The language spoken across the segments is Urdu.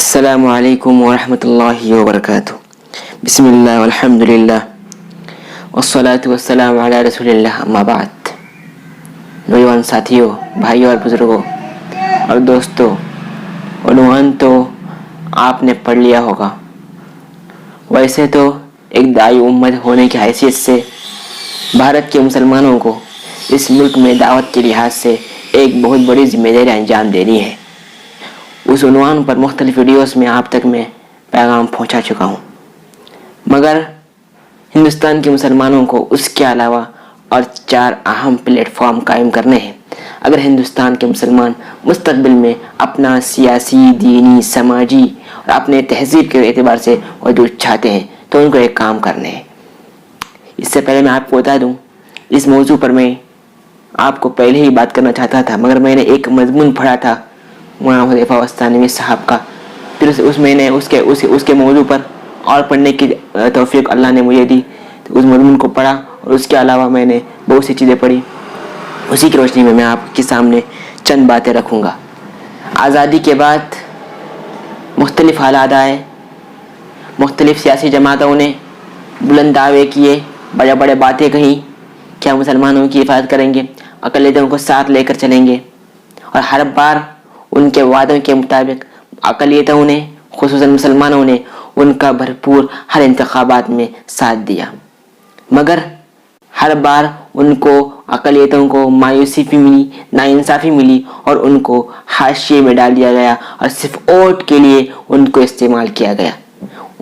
السلام علیکم ورحمۃ اللہ وبرکاتہ۔ بسم اللہ والحمد للہ والصلاة والسلام علی رسول اللہ، اما بعد۔ نوجوان ساتھیوں، بھائیوں اور بزرگوں اور دوستوں، عنوان تو آپ نے پڑھ لیا ہوگا۔ ویسے تو ایک داعی امت ہونے کی حیثیت سے بھارت کے مسلمانوں کو اس ملک میں دعوت کے لحاظ سے ایک بہت بڑی ذمہ داری انجام دینی ہے۔ اس عنوان پر مختلف ویڈیوز میں آپ تک میں پیغام پہنچا چکا ہوں، مگر ہندوستان کے مسلمانوں کو اس کے علاوہ اور 4 اہم پلیٹ فارم قائم کرنے ہیں۔ اگر ہندوستان کے مسلمان مستقبل میں اپنا سیاسی، دینی، سماجی اور اپنے تہذیب کے اعتبار سے وجود چاہتے ہیں تو ان کو ایک کام کرنے ہیں۔ اس سے پہلے میں آپ کو بتا دوں، اس موضوع پر میں آپ کو پہلے ہی بات کرنا چاہتا تھا، مگر میں نے ایک مضمون پڑھا تھا مولانا حذیفہ وسطانی صاحب کا، پھر میں نے اس کے موضوع پر اور پڑھنے کی توفیق اللہ نے مجھے دی، تو اس مضمون کو پڑھا اور اس کے علاوہ میں نے بہت سی چیزیں پڑھی۔ اسی کی روشنی میں میں آپ کے سامنے چند باتیں رکھوں گا۔ آزادی کے بعد مختلف حالات آئے، مختلف سیاسی جماعتوں نے بلند دعوے کیے، بڑے بڑے باتیں کہیں کہ ہم مسلمانوں کی حفاظت کریں گے، اقلیتوں کو ساتھ لے کر چلیں گے، اور ہر بار ان کے وعدوں کے مطابق اقلیتوں نے، خصوصاً مسلمانوں نے، ان کا بھرپور ہر انتخابات میں ساتھ دیا، مگر ہر بار ان کو اقلیتوں کو مایوسی بھی ملی، ناانصافی ملی، اور ان کو حاشیے میں ڈال دیا گیا اور صرف ووٹ کے لیے ان کو استعمال کیا گیا۔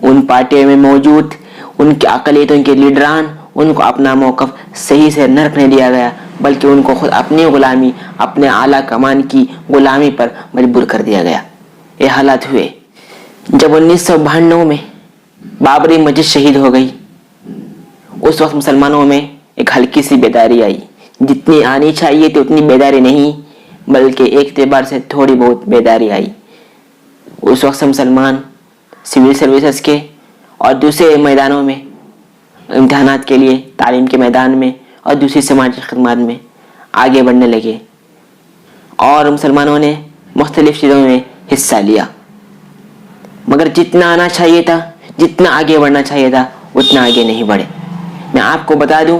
ان پارٹیوں میں موجود ان کے اقلیتوں کے لیڈران ان کو اپنا موقف صحیح سے نہ رکھنے دیا گیا، بلکہ ان کو خود اپنی غلامی، اپنے اعلیٰ کمان کی غلامی پر مجبور کر دیا گیا۔ یہ حالات ہوئے جب 1992 میں بابری مسجد شہید ہو گئی۔ اس وقت مسلمانوں میں ایک ہلکی سی بیداری آئی، جتنی آنی چاہیے تھی اتنی بیداری نہیں، بلکہ ایک اعتبار سے تھوڑی بہت بیداری آئی۔ اس وقت سے مسلمان سول سروسز کے اور دوسرے میدانوں میں، امتحانات کے لیے، تعلیم کے میدان میں اور دوسری سماجی خدمات میں آگے بڑھنے لگے، اور مسلمانوں نے مختلف چیزوں میں حصہ لیا، مگر جتنا آنا چاہیے تھا، جتنا آگے بڑھنا چاہیے تھا، اتنا آگے نہیں بڑھے۔ میں آپ کو بتا دوں،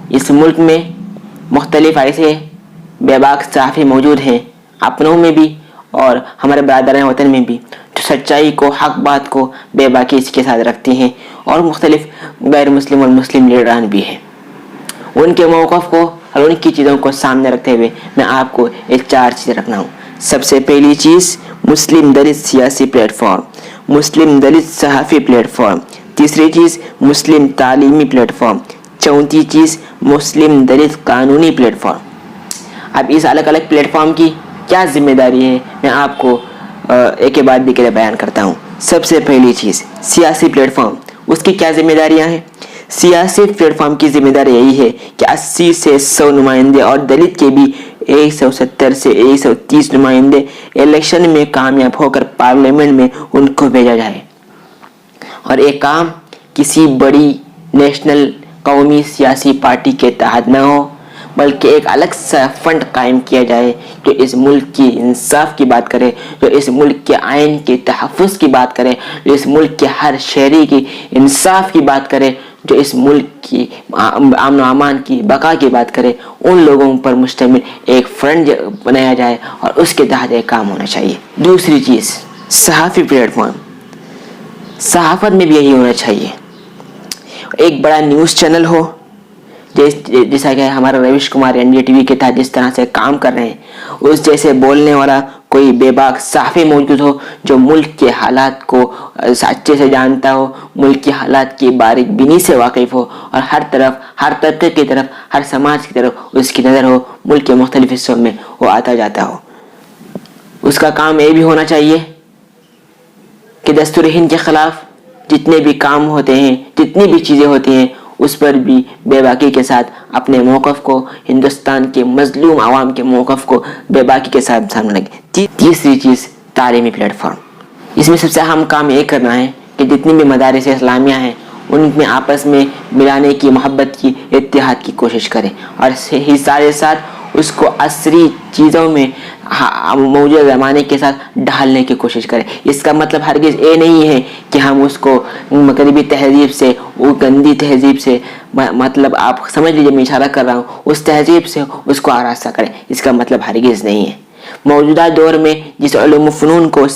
اس ملک میں مختلف ایسے بے باک صحافی موجود ہیں، اپنوں میں بھی اور ہمارے برادران وطن میں بھی، جو سچائی کو، حق بات کو بے باکی کے ساتھ رکھتی ہیں، اور مختلف غیر مسلم اور مسلم لیڈران بھی ہیں۔ ان کے موقف کو اور ان کی چیزوں کو سامنے رکھتے ہوئے میں آپ کو ایک 4 چیزیں رکھنا ہوں۔ سب سے پہلی چیز، مسلم دلت سیاسی پلیٹ فارم، مسلم دلت صحافی پلیٹ فارم۔ تیسری چیز، مسلم تعلیمی پلیٹ فارم۔ چوتھی چیز، مسلم دلت قانونی پلیٹ فارم۔ اب اس الگ الگ پلیٹ فارم کی کیا ذمہ داری ہے، میں آپ کو ایک کے بعد دیگر بیان کرتا ہوں۔ سب سے پہلی چیز، سیاسی پلیٹ فارم، اس کی کیا ذمہ داریاں ہیں؟ سیاسی پلیٹ فارم کی ذمہ داری یہی ہے کہ 80 سے 100 نمائندے اور دلت کے بھی 170 سے 130 نمائندے الیکشن میں کامیاب ہو کر پارلیمنٹ میں ان کو بھیجا جائے، اور ایک کام کسی بڑی نیشنل قومی سیاسی پارٹی کے تحت نہ ہو، بلکہ ایک الگ سا فنڈ قائم کیا جائے جو اس ملک کی انصاف کی بات کرے، جو اس ملک کے آئین کے تحفظ کی بات کرے، جو اس ملک کے ہر شہری کی انصاف کی بات کرے، جو اس ملک کی امن و امان کی بقا کی بات کرے۔ ان لوگوں پر مشتمل ایک فنڈ بنایا جائے اور اس کے تحت ایک کام ہونا چاہیے۔ دوسری چیز، صحافی پلیٹ فارم، صحافت میں بھی یہی ہونا چاہیے۔ ایک بڑا نیوز چینل ہو، جیسا کہ ہمارا رویش کمار NDTV کے تحت جس طرح سے کام کر رہے ہیں، اس جیسے بولنے والا کوئی بے باک صحافی موجود ہو جو ملک کے حالات کو اچھے سے جانتا ہو، ملک کے حالات کی باریک بینی سے واقف ہو، اور ہر طرف، ہر طبقے کی طرف، ہر سماج کی طرف اس کی نظر ہو، ملک کے مختلف حصوں میں وہ آتا جاتا ہو۔ اس کا کام یہ بھی ہونا چاہیے کہ دستور ہند کے خلاف جتنے بھی کام ہوتے ہیں، جتنی بھی چیزیں ہوتی ہیں، اس پر بھی بے باکی کے ساتھ اپنے موقف کو، ہندوستان کے مظلوم عوام کے موقف کو بے باکی کے ساتھ سامنے لگے۔ تیسری چیز، تعلیمی پلیٹ فارم۔ اس میں سب سے اہم کام یہ کرنا ہے کہ جتنی بھی مدارس اسلامیہ ہیں ان میں آپس میں ملانے کی، محبت کی، اتحاد کی کوشش کریں، اور ساتھ اس کو عصری چیزوں میں موجودہ زمانے کے ساتھ ڈھالنے کی کوشش کریں. اس کا مطلب ہرگز یہ نہیں ہے کہ ہم اس کو مغربی تہذیب سے, وہ گندی تہذیب سے, مطلب آپ سمجھ لیجیے میں اشارہ کر رہا ہوں, اس تہذیب سے اس کو آراستہ کریں. اس کا مطلب ہرگز نہیں ہے. موجودہ دور میں جس علم و فنون کو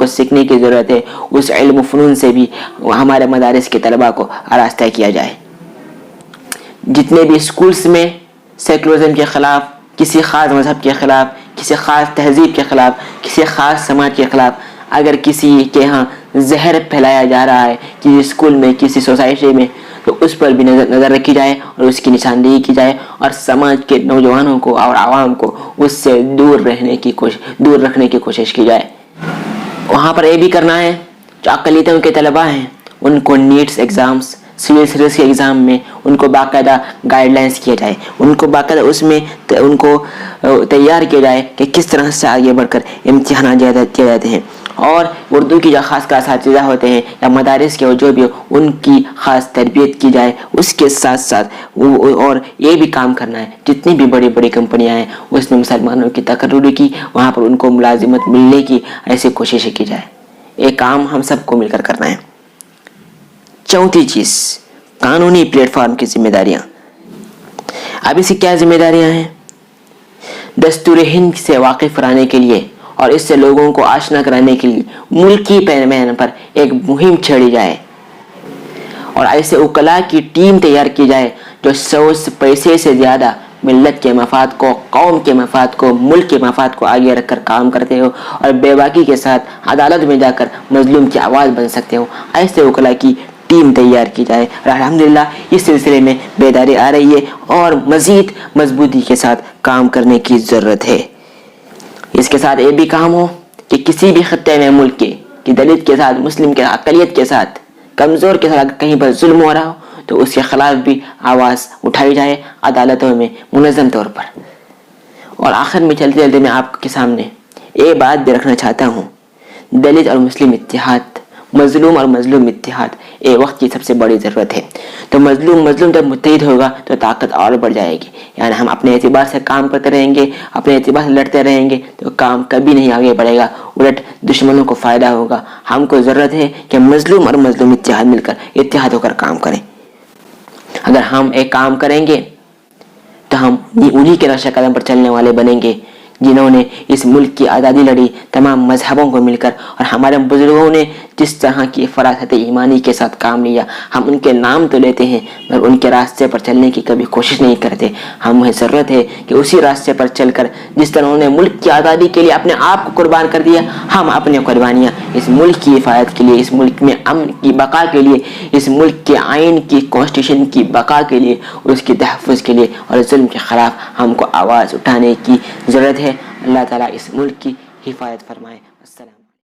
سیکھنے کی ضرورت ہے, اس علم و فنون سے بھی ہمارے مدارس کے طلباء کو آراستہ کیا جائے. جتنے بھی اسکولس میں سیکولرزم کے خلاف, کسی خاص مذہب کے خلاف, کسی خاص تہذیب کے خلاف, کسی خاص سماج کے خلاف اگر کسی کے ہاں زہر پھیلایا جا رہا ہے کسی اسکول میں, کسی سوسائٹی میں, تو اس پر بھی نظر رکھی جائے اور اس کی نشاندہی کی جائے, اور سماج کے نوجوانوں کو اور عوام کو اس سے دور رکھنے کی کوشش کی جائے. وہاں پر یہ بھی کرنا ہے جو اقلیتوں کے طلباء ہیں ان کو نیٹس ایگزامز, سول سروس کے ایگزام میں ان کو باقاعدہ گائیڈ لائنس کیا جائے, ان کو باقاعدہ اس میں ان کو تیار کیا جائے کہ کس طرح سے آگے بڑھ کر امتحانات کیے جاتے ہیں. اور اردو کی جو خاص اساتذہ ہوتے ہیں یا مدارس کے جو بھی ان کی خاص تربیت کی جائے. اس کے ساتھ ساتھ اور یہ بھی کام کرنا ہے جتنی بھی بڑی بڑی کمپنیاں ہیں اس میں مسلمانوں کی تقرری کی, وہاں پر ان کو ملازمت ملنے کی ایسی کوششیں کی جائے. یہ کام ہم سب کو مل کر کرنا ہے. چوتھی چیز, قانونی پلیٹ فارم کی ذمہ داریاں. اب اس کی کیا ذمہ داریاں ہیں؟ دستور ہند سے واقف کرانے کے لیے اور اس سے لوگوں کو آشنا کرانے کے لیے ملکی پیمانے پر ایک مہم چھیڑی جائے اور ایسے وکلاء کی ٹیم تیار کی جائے جو 100 پیسے سے زیادہ ملت کے مفاد کو, قوم کے مفاد کو, ملک کے مفاد کو آگے رکھ کر کام کرتے ہو اور بے باکی کے ساتھ عدالت میں جا کر مظلوم کی آواز بن سکتے ہو. ایسے وکلاء کی ٹیم تیار کی جائے اور الحمدللہ اس سلسلے میں بیداری آ رہی ہے اور مزید مضبوطی کے ساتھ کام کرنے کی ضرورت ہے. اس کے ساتھ یہ بھی کام ہو کہ کسی بھی خطے میں ملک کے کہ دلت کے ساتھ, مسلم کے اقلیت کے ساتھ, کمزور کے ساتھ کہیں پر ظلم ہو رہا ہو تو اس کے خلاف بھی آواز اٹھائی جائے عدالتوں میں منظم طور پر. اور آخر میں چلتے چلتے میں آپ کے سامنے یہ بات بھی رکھنا چاہتا ہوں, دلت اور مسلم اتحاد, مظلوم اور مظلوم اتحاد یہ وقت کی سب سے بڑی ضرورت ہے. تو مظلوم جب متحد ہوگا تو طاقت اور بڑھ جائے گی. یعنی ہم اپنے اعتبار سے کام کرتے رہیں گے, اپنے اعتبار سے لڑتے رہیں گے تو کام کبھی نہیں آگے بڑھے گا, الٹ دشمنوں کو فائدہ ہوگا. ہم کو ضرورت ہے کہ مظلوم اور مظلوم اتحاد مل کر اتحاد ہو کر کام کریں. اگر ہم ایک کام کریں گے تو ہم انہی کے نقش قدم پر چلنے والے بنیں گے جنہوں نے اس ملک کی آزادی لڑی تمام مذہبوں کو مل کر, اور ہمارے بزرگوں نے جس طرح کی فراست ایمانی کے ساتھ کام لیا. ہم ان کے نام تو لیتے ہیں مگر ان کے راستے پر چلنے کی کبھی کوشش نہیں کرتے. ہمیں ضرورت ہے کہ اسی راستے پر چل کر جس طرح انہوں نے ملک کی آزادی کے لیے اپنے آپ کو قربان کر دیا, ہم اپنی قربانیاں اس ملک کی حفاظت کے لیے, اس ملک میں امن کی بقا کے لیے, اس ملک کے آئین کی کانسٹیٹیوشن کی بقا کے لیے, اس کے تحفظ کے لیے اور ظلم کے خلاف ہم کو آواز اٹھانے کی ضرورت ہے. اللہ تعالیٰ اس ملک کی حفاظت فرمائے. السلام.